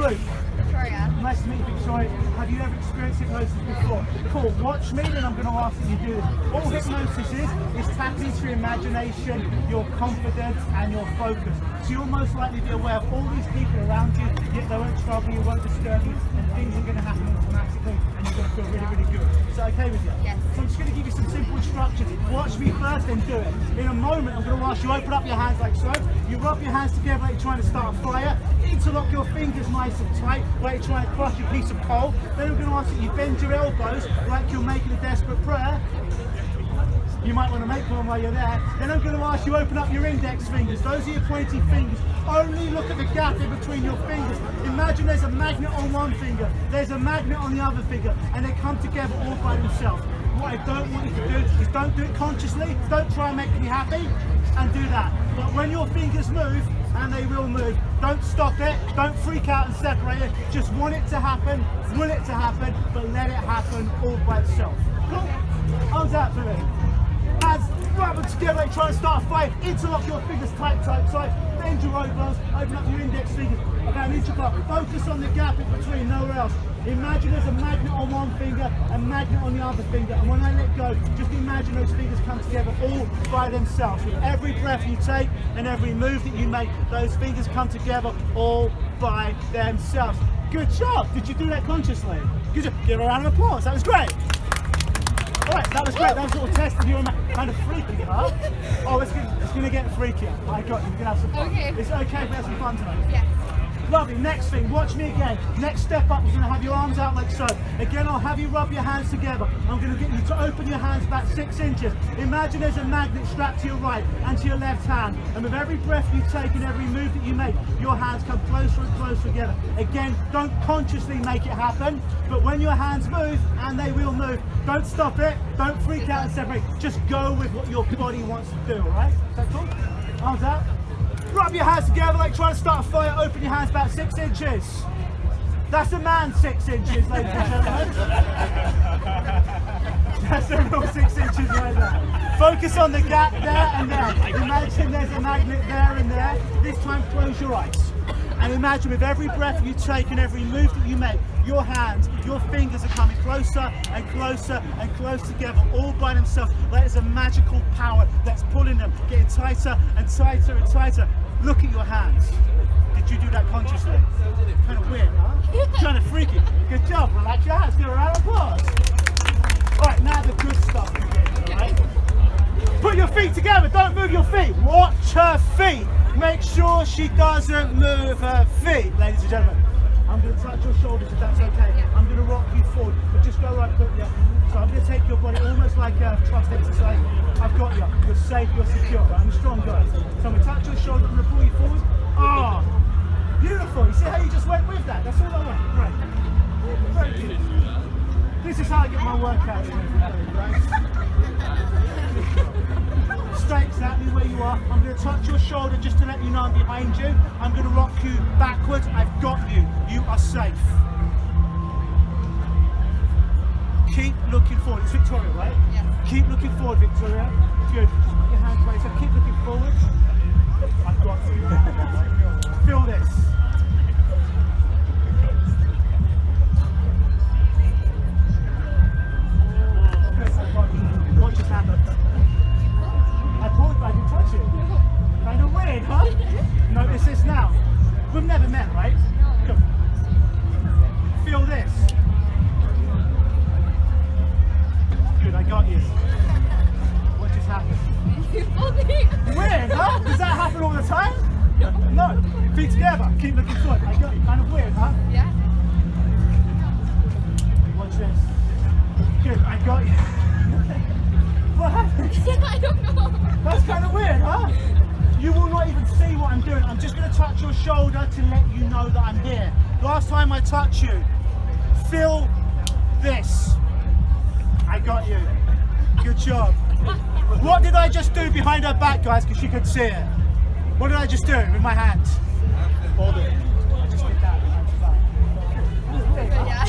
Luke. Victoria. Nice to meet you, Victoria. Have you ever experienced hypnosis before? Cool. Watch me, then I'm going to ask that you do this. All hypnosis is tapping into your imagination, your confidence, and your focus. So you'll most likely be aware of all these people around you, yet they won't trouble you, won't disturb you, and things are going to happen automatically, and you're going to feel really, really good. Is that okay with you? Yes. So I'm just going to give you some simple instructions. Watch me first, then do it. In a moment, I'm going to ask you open up your hands like so. You rub your hands together like you're trying to start a fire. Interlock your fingers nice and tight, like you're trying to crush a piece of coal. Then I'm going to ask that you bend your elbows like you're making a desperate prayer. You might want to make one while you're there. Then I'm going to ask you open up your index fingers. Those are your pointy fingers. Only look at the gap in between your fingers. Imagine there's a magnet on one finger, there's a magnet on the other finger, and they come together all by themselves. What I don't want you to do is don't do it consciously. Don't try and make me happy, and do that. But when your fingers move, and they will move, don't stop it. Don't freak out and separate it. Just want it to happen, will it to happen, but let it happen all by itself. Cool? How's that for me? Hands rub them together, like try to start a fire. Interlock your fingers tight, tight, tight. Bend your elbows, open up your index fingers about an inch apart. Focus on the gap in between, nowhere else. Imagine there's a magnet on one finger, a magnet on the other finger, and when I let go, just imagine those fingers come together all by themselves. With every breath you take and every move that you make, those fingers come together all by themselves. Good job. Did you do that consciously? Good job. Give a round of applause. That was great. Alright, that was great. That was a little test of your kind of freaky, huh? Oh, it's going to get freakier. I got you. We're going to have some fun. Okay. It's okay if we have some fun tonight? Yes. Lovely. Next thing, watch me again. Next step up, you're going to have your arms out like so. Again, I'll have you rub your hands together. I'm going to get you to open your hands back 6 inches. Imagine there's a magnet strapped to your right and to your left hand. And with every breath you take and every move that you make, your hands come closer and closer together. Again, don't consciously make it happen, but when your hands move, and they will move, don't stop it. Don't freak out and separate. Just go with what your body wants to do, alright? Is that cool? Arms out. Rub your hands together like trying to start a fire. Open your hands back 6 inches. That's a man 6 inches, ladies and gentlemen. That's a real 6 inches right there. Focus on the gap there and there. Imagine there's a magnet there and there. This time close your eyes. And imagine with every breath you take and every move that you make, your hands, your fingers are coming closer and closer and closer together, all by themselves. Like there's a magical power that's pulling them, getting tighter and tighter and tighter. Look at your hands. Did you do that consciously? Kind of weird, huh? Kind of freaky. Good job. Relax your hands. Give a round of applause. All right, now the good stuff begins, all right? Put your feet together. Don't move your feet. Watch her feet. Make sure she doesn't move her feet, ladies and gentlemen. I'm going to touch your shoulders if that's okay. I'm going to rock you forward, but just go right quickly. So I'm going to take your body almost like a trust exercise. I've got you. You're safe, you're secure. I'm a strong guy. So I'm going to touch your shoulders, I'm going to pull you forward. Ah, beautiful. You see how you just went with that? That's all I want. Great. Very good. This is how I get my workout in every day, right? Stay exactly where you are. I'm going to touch your shoulder just to let you know I'm behind you. I'm going to rock you backwards. I've got you. You are safe. Keep looking forward. It's Victoria, right? Yes. Keep looking forward, Victoria. Good. Just put your hands by yourself. Keep looking forward. I've got you. Feel this. Watch this happen. I pulled back and touch it. Kind of weird, huh? Notice this now. We've never met, right? Come. Feel this. Good, I got you. What just happened? Weird, huh? Does that happen all the time? No. Feet together. Keep looking forward. I got you. Kind of weird, huh? Yeah. Watch this. Good, I got you. What happened? I don't know. That's kind of weird, huh? You will not even see what I'm doing. I'm just going to touch your shoulder to let you know that I'm here. Last time I touch you, feel this. I got you. Good job. What did I just do behind her back, guys, because she could see it? What did I just do with my hands? Hold it. I just did that. Yeah.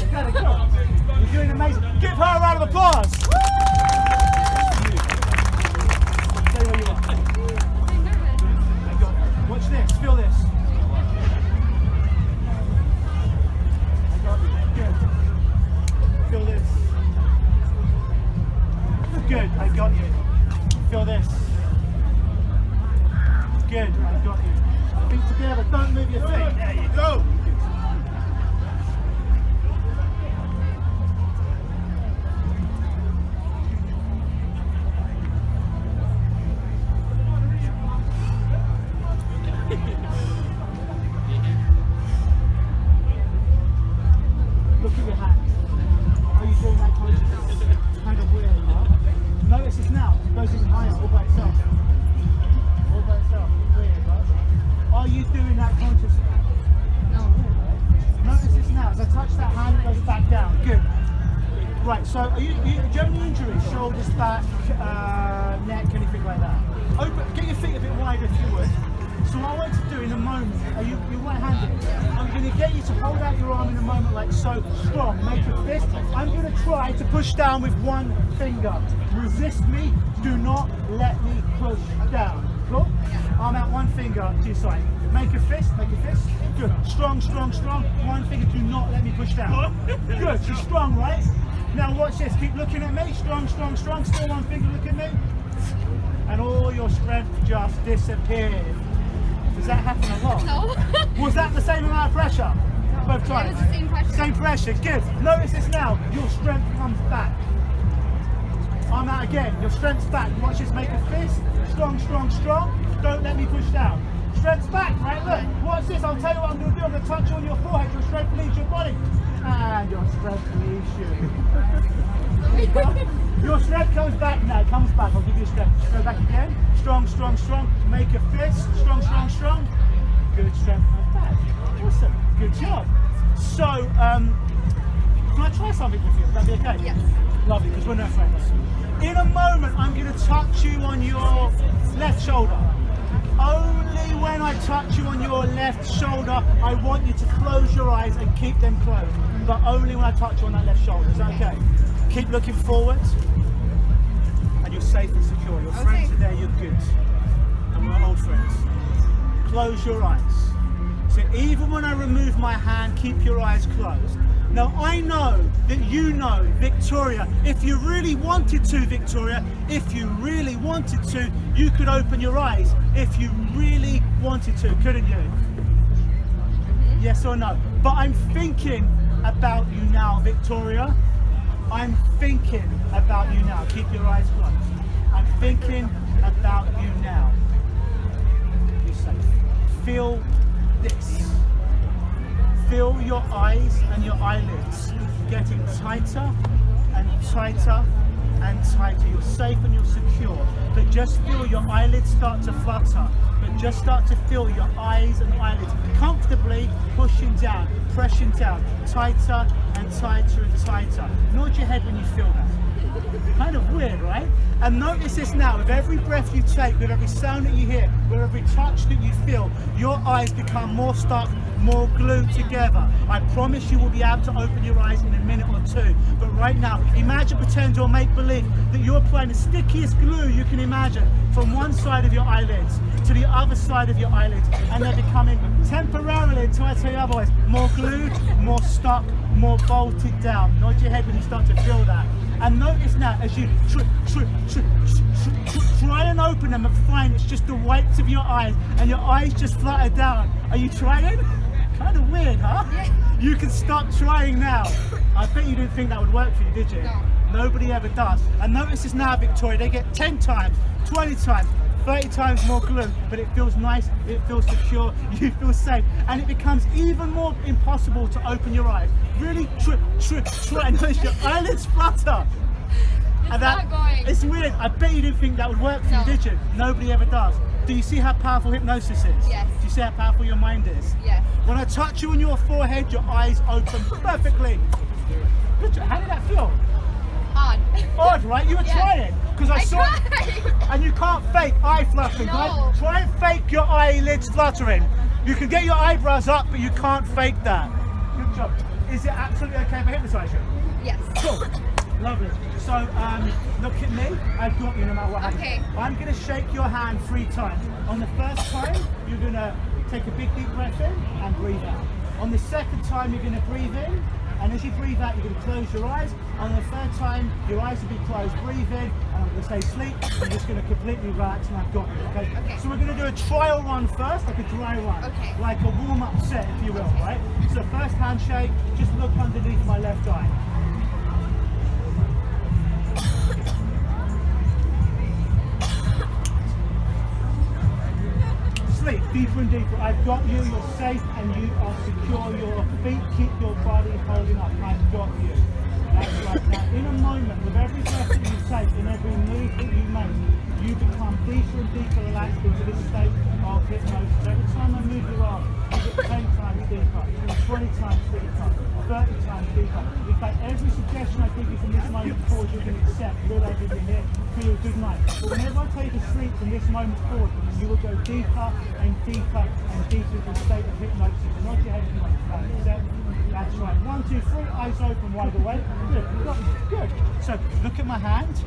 You're doing amazing. Give her a round of applause. Stay where you are. Watch this. Feel this. Good, I got you. Feet together, don't move your feet. There you go. Look at your hands. Are you doing that consciously? Kind of weird, huh? Notice this now. It goes even higher, all by itself. All by itself. Weird, huh? Are you doing that consciously? No. Notice this now. As I touch that hand, it goes back down. Good. Right, so do you have any injuries? Shoulders, back, neck, anything like that? Get your feet a bit wider if you would. So what I want to do in a moment, you're right-handed. I'm going to get you to hold out your arm in a moment like so, strong, make a fist. I'm going to try to push down with one finger. Resist me, do not let me push down. Cool? Arm out, one finger to your side. Make a fist, Good, strong, strong, strong. One finger, do not let me push down. Good, you're strong, right? Now watch this, keep looking at me, strong, strong, strong. Still one finger, look at me. And all your strength just disappeared. Does that happen a lot? No. Was that the same amount of pressure? Both times? It was the same pressure. Same pressure, good. Notice this now, your strength comes back. Arm out again, your strength's back. Watch this, make a fist. Strong, strong, strong. Don't let me push down. Strength's back, right? Look, watch this, I'll tell you what I'm going to do. I'm going to touch you on your forehead, your strength leaves your body. And your strength leaves you. Your strength comes back now, it comes back. I'll give you a strength. Go back again. Strong, strong, strong. Make a fist. Strong, strong, strong. Good strength comes back. Awesome. Good job. So, can I try something with you? Would that be okay? Yes. Lovely, because we're no friends. In a moment, I'm going to touch you on your left shoulder. Only when I touch you on your left shoulder, I want you to close your eyes and keep them closed. But only when I touch you on that left shoulder. Is that okay? Keep looking forward. And you're safe and secure. Your friends are there, you're good. And we're old friends. Close your eyes. So even when I remove my hand, keep your eyes closed. Now I know that you know, Victoria, if you really wanted to, Victoria, if you really wanted to, you could open your eyes. If you really wanted to, couldn't you? Yes or no? But I'm thinking about you now, Victoria. I'm thinking about you now. Keep your eyes closed. I'm thinking about you now. Be safe. Feel this. Feel your eyes and your eyelids getting tighter and tighter and tighter. You're safe and you're secure. But just feel your eyelids start to flutter. But just start to feel your eyes and eyelids comfortably pushing down, pressing down, tighter and tighter and tighter. Nod your head when you feel that. Kind of weird, right? And notice this now, with every breath you take, with every sound that you hear, with every touch that you feel, your eyes become more stuck, more glued together. I promise you will be able to open your eyes in a minute or two. But right now, imagine, pretend or make believe that you're applying the stickiest glue you can imagine from one side of your eyelids to the other side of your eyelids, and they're becoming temporarily, until I tell you otherwise, more glued, more stuck, more bolted down. Nod your head when you start to feel that. And notice now, as you try and open them and find it's just the whites of your eyes, and your eyes just flutter down. Are you trying? Kind of weird, huh? Yeah. You can stop trying now. I bet you didn't think that would work for you, did you? No. Nobody ever does. And notice this now, Victoria, they get 10 times, 20 times, 30 times more glue, but it feels nice, it feels secure, you feel safe, and it becomes even more impossible to open your eyes. Really try and notice your eyelids flutter. It's not going. It's weird. I bet you didn't think that would work for you, did you? Nobody ever does. Do you see how powerful hypnosis is? Yes. Do you see how powerful your mind is? Yes. When I touch you on your forehead, your eyes open perfectly. Good job. How did that feel? Odd. Odd, right? You were trying. Because I saw tried. And you can't fake eye fluttering, No. right? Try and fake your eyelids fluttering. You can get your eyebrows up, but you can't fake that. Good job. Is it absolutely okay if I hypnotise you? Yes. Cool. Lovely. So, look at me. I've got you no matter what happens. Okay. I'm going to shake your hand 3 times. On the first time, you're going to take a big deep breath in and breathe out. On the second time, you're going to breathe in And as you breathe out, you're going to close your eyes. On the third time, your eyes will be closed. Breathe in, and I'm going to say sleep. I'm just going to completely relax, and I've got you, okay? So we're going to do a trial run first, like a dry run. Like a warm-up set, if you will, right? So first handshake, just look underneath my left eye. Sleep, deeper and deeper. I've got you, you're safe, and you are secure. Your feet keep your body holding up. I've got you. That's right. Now, in a moment, with every breath that you take, in every move that you make, you become deeper and deeper relaxed into this state of hypnosis. Every time I move your arm, you get 10 times deeper, 20 times deeper, 30 times deeper. In fact, every suggestion I give you from this moment forward, you can accept. Realize that you're here, feel good night. But whenever I take a sleep from this moment forward, you will go deeper and deeper and deeper into a state of hypnosis. And nod your head if you understand. Accept. That's right. 1, 2, 3, eyes open wide awake. Good. Good. So look at my hand.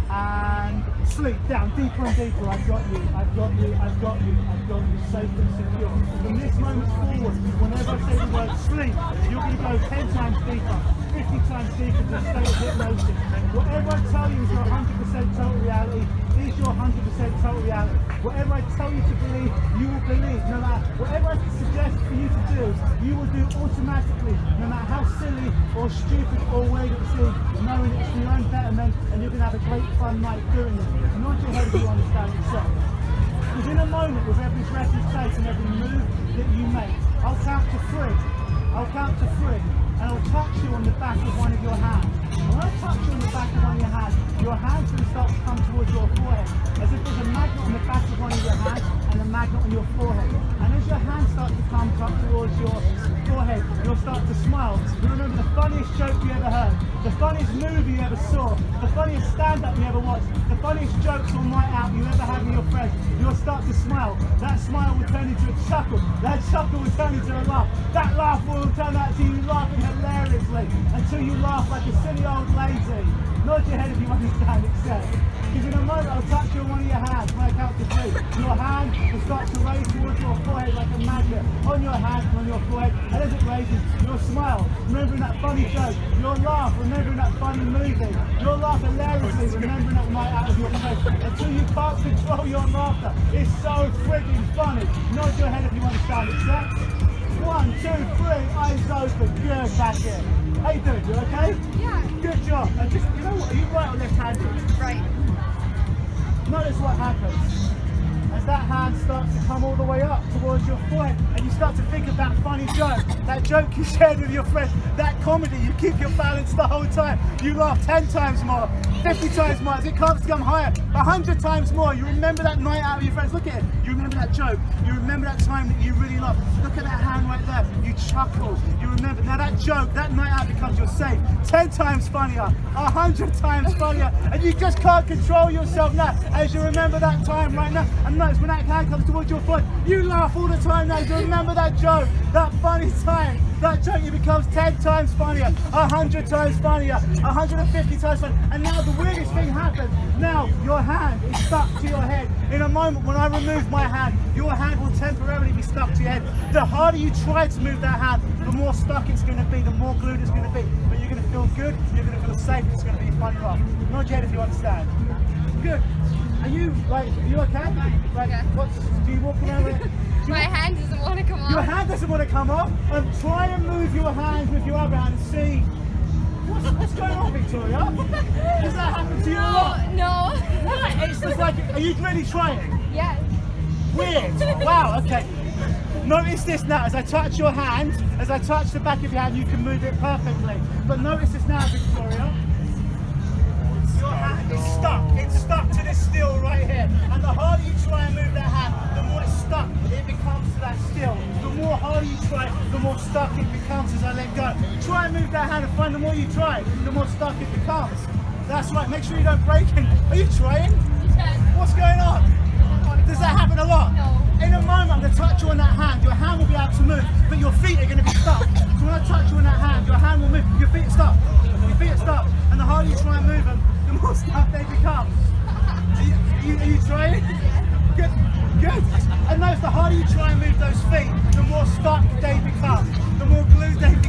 And sleep down deeper and deeper. I've got you, I've got you, I've got you, I've got you, safe and secure. From this moment forward, whenever I say the word sleep, you're going to go 10 times deeper, 50 times deeper to a state of hypnosis. Whatever I tell you is your 100% total reality, is your 100% total reality. Whatever I tell you to believe, you will believe. No matter whatever I suggest for you to do, you will do automatically, no matter how silly or stupid or weird it seems, knowing it's for your own betterment, and you're going to have a great fun night doing it. Nod your head if you understand yourself. Because in a moment, with every breath you take and every move that you make, I'll count to 3. I'll count to 3, and I'll touch you on the back of one of your hands. And when I touch you on the back of one of your hands will start to come towards your forehead, as if there's a magnet on the back of one of your hands and a magnet on your forehead. And as your hands start to come up towards your forehead, you'll start to smile. You remember the funniest joke you ever heard, the funniest movie you ever saw, the funniest stand-up you ever watched, the funniest jokes all night out you ever had with your friends. You'll start to smile. That smile will turn into a chuckle. That chuckle will turn into a laugh. That laugh will turn out to you laughing hilariously until you laugh like a silly old lady. Nod your head if you understand, accept. Because in a moment I'll touch you on one of your hands when I count to 3. Your hand will start to raise towards your forehead like a magnet. On your hand, on your forehead, and as it raises, you'll smile, remembering that funny joke. You'll laugh, remembering that funny movie. You'll laugh hilariously, remembering that night out of your face, until you can't control your laughter. It's so frigging funny. Nod your head if you understand, accept. 1, 2, 3, eyes open. Good, back in. How you doing? You okay? Yeah. Good job. And just, you know what? Are you right or left-handed? Right. Notice what happens as that hand starts to come all the way up towards your forehead, and you start to think of that funny joke, that joke you shared with your friends, that comedy. You keep your balance the whole time. You laugh 10 times more, 50 times more. As it comes to come higher, 100 times more. You remember that night out with your friends. Look at it. You remember that joke. You remember that time that you really loved. Look at that hand right there. You chuckle. You remember. Now that joke, that night out becomes your safe. 10 times funnier, 100 times funnier, and you just can't control yourself now as you remember that time right now. And notice when that hand comes towards your foot, you laugh all the time now. You remember that joke, that funny time. That joke, it becomes 10 times funnier, 100 times funnier, 150 times funnier. And now the weirdest thing happens. Now your hand is stuck to your head. In a moment when I remove my hand, your hand will temporarily be stuck to your head. The harder you try to move that hand, the more stuck it's going to be, the more glued it's going to be. But you're going to feel good, you're going to feel safe, it's going to be a funny laugh. Nod your head if you understand. Good. Are you okay? Like, Yeah. Do you walk around with My hand doesn't want to come off. your hand doesn't want to come off? Try and move your hand with your other hand and see what's going on, Victoria. Does that happen to you a lot? No. What? It's just like, are you really trying? Yes. Weird. Wow, okay. Notice this now, as I touch your hand, as I touch the back of your hand, you can move it perfectly. But notice this now, Victoria. Your hand is stuck. It's stuck to this still right here. And the harder you try and move that hand, the more it's stuck it becomes to that still. The more harder you try, the more stuck it becomes as I let go. Try and move that hand and find the more you try, the more stuck it becomes. That's right, make sure you don't break it. Are you trying? Yes. What's going on? Does that happen a lot? No. In a moment, I'm going to touch you on that hand. Your hand will be able to move, but your feet are going to be stuck. So when I touch you on that hand, your hand will move. Your feet are stuck. Your feet are stuck. And the harder you try and move them, the more stuck they become. Are you trying? Good. Good. And notice the harder you try and move those feet, the more stuck they become. The more glued they become.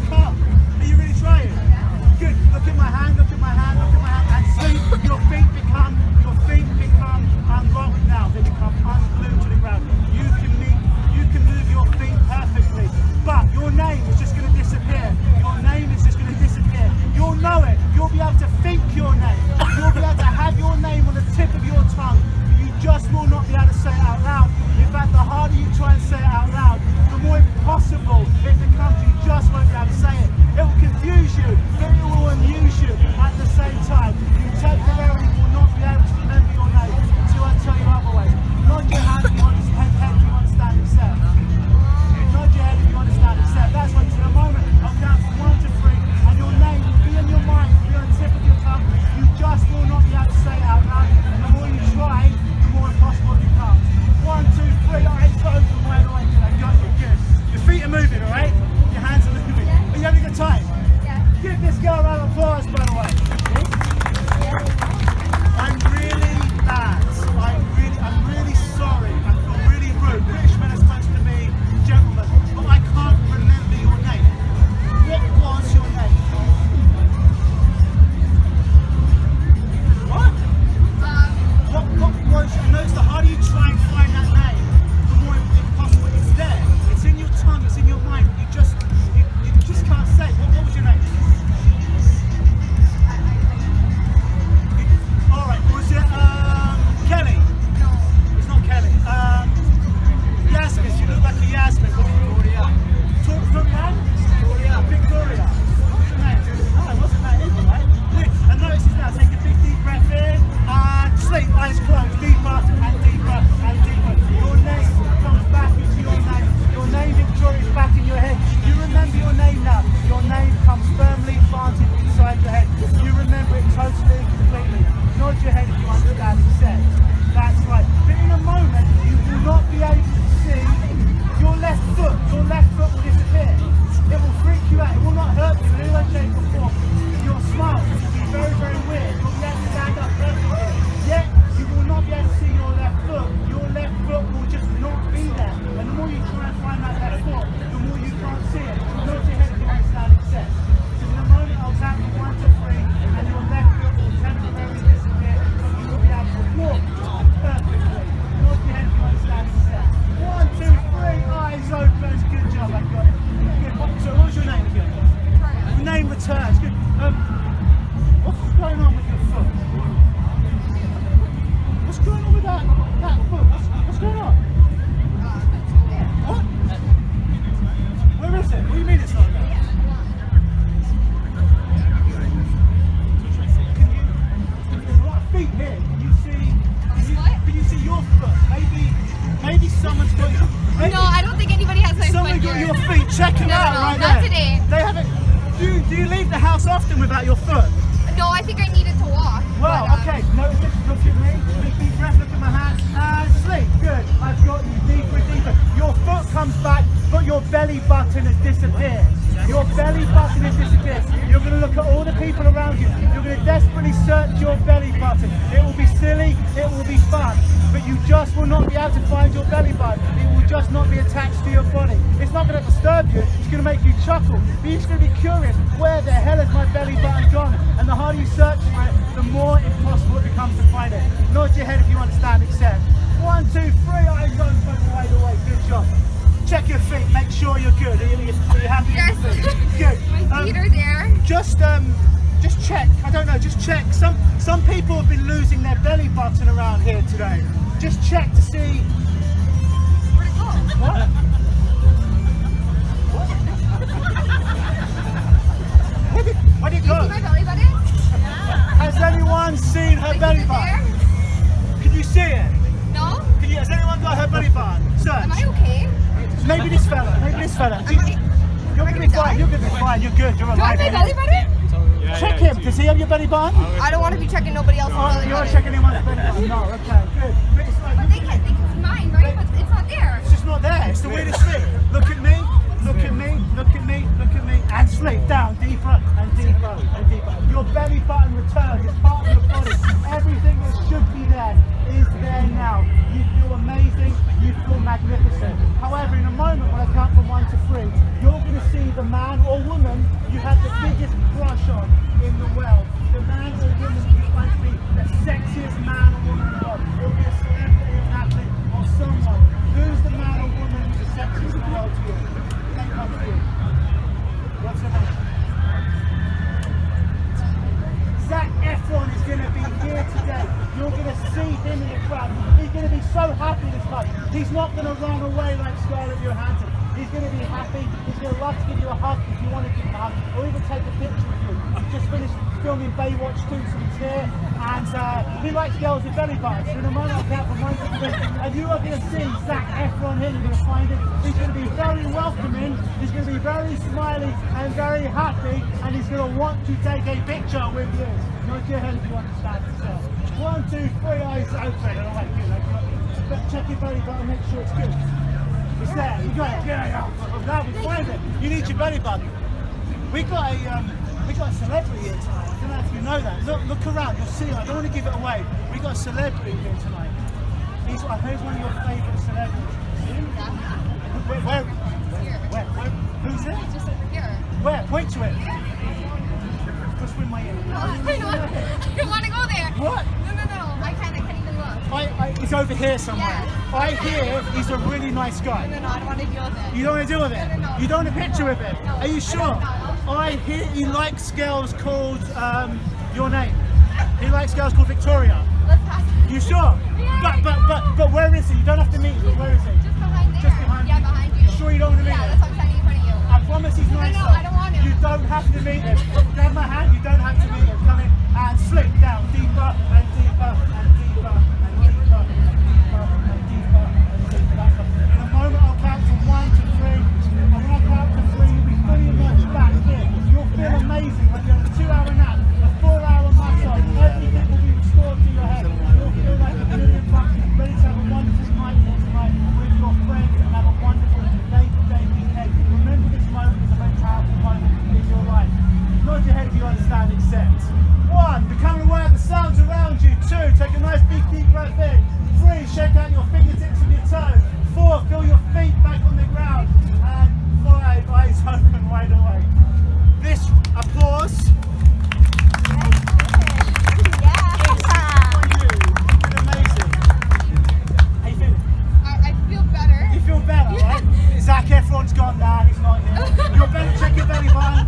someone's got you. No, I don't think anybody has my Someone foot got here. your feet. Check them No, out no, right not there. today. They haven't. Do you leave the house often without your foot? No, I think I needed to walk. Well, but, okay. Notice it. Look at me. Big deep breath. Look at my hands. And sleep. Good. I've got you deeper and deeper. Your foot comes back, but your belly button has disappeared. Your belly button has disappeared. You're going to look at all the people around you. You're going to desperately search your belly button. It will be silly. It will be fun. But you just will not be able to find your belly button. It will just not be attached to your body. It's not going to disturb you. It's going to make you chuckle. But you're just going to be curious. Where the hell has my belly button gone? And the harder you search for it, the more impossible it becomes to find it. Nod your head if you understand. Accept. 1, 2, 3. Eyes open. Right away. Good job. Check your feet. Make sure you're good. Are you happy Yes. with your feet? Good. My feet are there. Just check. I don't know. Just check. Some people have been losing their belly button around here today. Just check to see. Where'd it go? What? Where'd it Do you go? see my belly button? Has anyone seen her Like, belly is it button? there? Can you see it? No? Has anyone got her belly button? Am I Search. okay? Maybe this fella. Maybe this fella. Am I- You're gonna be fine. You're gonna be fine. You're good. You're Do I alive. have my belly button? Check him. Does he have your belly button? I don't want to be checking nobody else's Oh, belly you're not button. checking anyone's belly button. No. Okay. Good. But it's like, But they can see mine, right? But it's not there. it's just not there. It's the weirdest thing. Look at me. Look at me. Look at me. Look at me. And sleep down deeper and deeper and deeper. Your belly button returns. It's part of your body. Everything that should be there is there now. You feel amazing. You feel magnificent. However, in a moment when I count from 1 to 3, you're going to see the man or woman you have the biggest crush on in the world. The man or woman you find to be the sexiest man or woman in the world. It'll be a celebrity, an athlete, or someone. Who's the man or woman who's the sexiest in the world to you? Name comes to you. What's her name? Zac Efron is going to be here today. You're going to see him in the crowd. He's going to be so happy this time. He's not going to run away like Scarlett Johansson. He's going to be happy. He's going to love to give you a hug if you want to give him a hug, or even take a picture with you. He's just finished filming Baywatch 2, so he's here, and he likes girls with belly buttons. So in a moment, I'll count from 1 to 3, and you are going to see Zac Efron here. You're going to find him. He's going to be very welcoming. He's going to be very smiley and very happy, and he's going to want to take a picture with you. Nod your head if you understand yourself. 1, 2, 3, eyes open. All right, good. But check your belly button, make sure it's good. It's there. You got it. Yeah. I'm glad we find it. You need your belly button. We got a celebrity here tonight. I don't know if you know that. Look around. You'll see. I don't want to give it away. We got a celebrity here tonight. He's one of your favourite celebrities. Where? Who's it? It's just over here. Where? Point to it. Whisper in my ear. I don't want to go there. What? No. I can't even look. He's over here somewhere. Yeah. I hear he's a really nice guy. No, I don't want to deal with it. You don't want to deal with it? No. You don't want a picture with him? No. Are you sure? I hear he likes girls called your name. He likes girls called Victoria. Let's pass. You sure? Yeah. But where is he? You don't have to meet him, but where is he? Just behind there. Just behind Yeah, you. behind you. You sure you don't want to meet Yeah, him? that's what I'm standing in front of you. I promise he's nice. No, though. I don't want him. You don't have to meet him. Grab my hand, you don't have to meet him. Come in and slip down deeper and deeper and deeper and deeper and deeper and deeper and deeper. In a moment I'll count from 1 to 3. And when I count to 3, you'll be fully immersed back here. You'll feel amazing when you have a 2-hour nap, a 4-hour massage. Everything will be restored to your head. You'll feel like a million bucks, ready to have a wonderful night here tonight with your friends and have a wonderful day-to-day weekend. Remember this moment is a very powerful moment in your life. Nod your head if you understand, accept. 1, become aware of the sounds around you. 2, take a nice big deep breath in. 3, shake out your fingertips and your toes. 4, feel your feet back on the ground. And 5, eyes open right away. This applause is for you. You've been amazing. How you feeling? I feel better. You feel better, right? Zac Efron's gone now, he's not here. Your belly, check your belly button.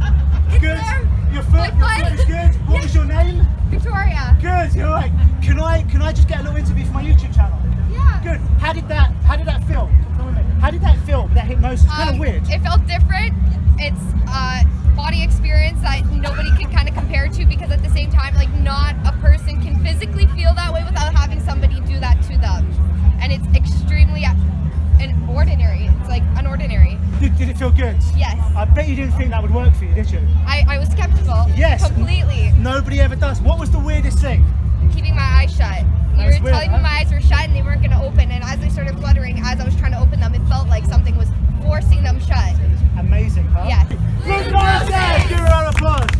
It's Good. there. Your foot is good. What was your name? Victoria. Good, you're right. Can I just get a little interview for my YouTube channel? Yeah. Good. How did that feel? Come with me. How did that feel? That hypnosis? Kind of weird. It felt different. It's a body experience that nobody can kind of compare to, because at the same time, like, not a person can physically feel that way without having somebody do that to them. And it's extremely Did it feel good? Yes. I bet you didn't think that would work for you, did you? I was skeptical. Yes. Completely. Nobody ever does. What was the weirdest thing? Keeping my eyes shut. You was were weird, telling me huh? my eyes were shut and they weren't going to open, and as they started fluttering, as I was trying to open them, it felt like something was forcing them shut. Amazing, huh? Yes. Hypnosis! Give her a round of applause.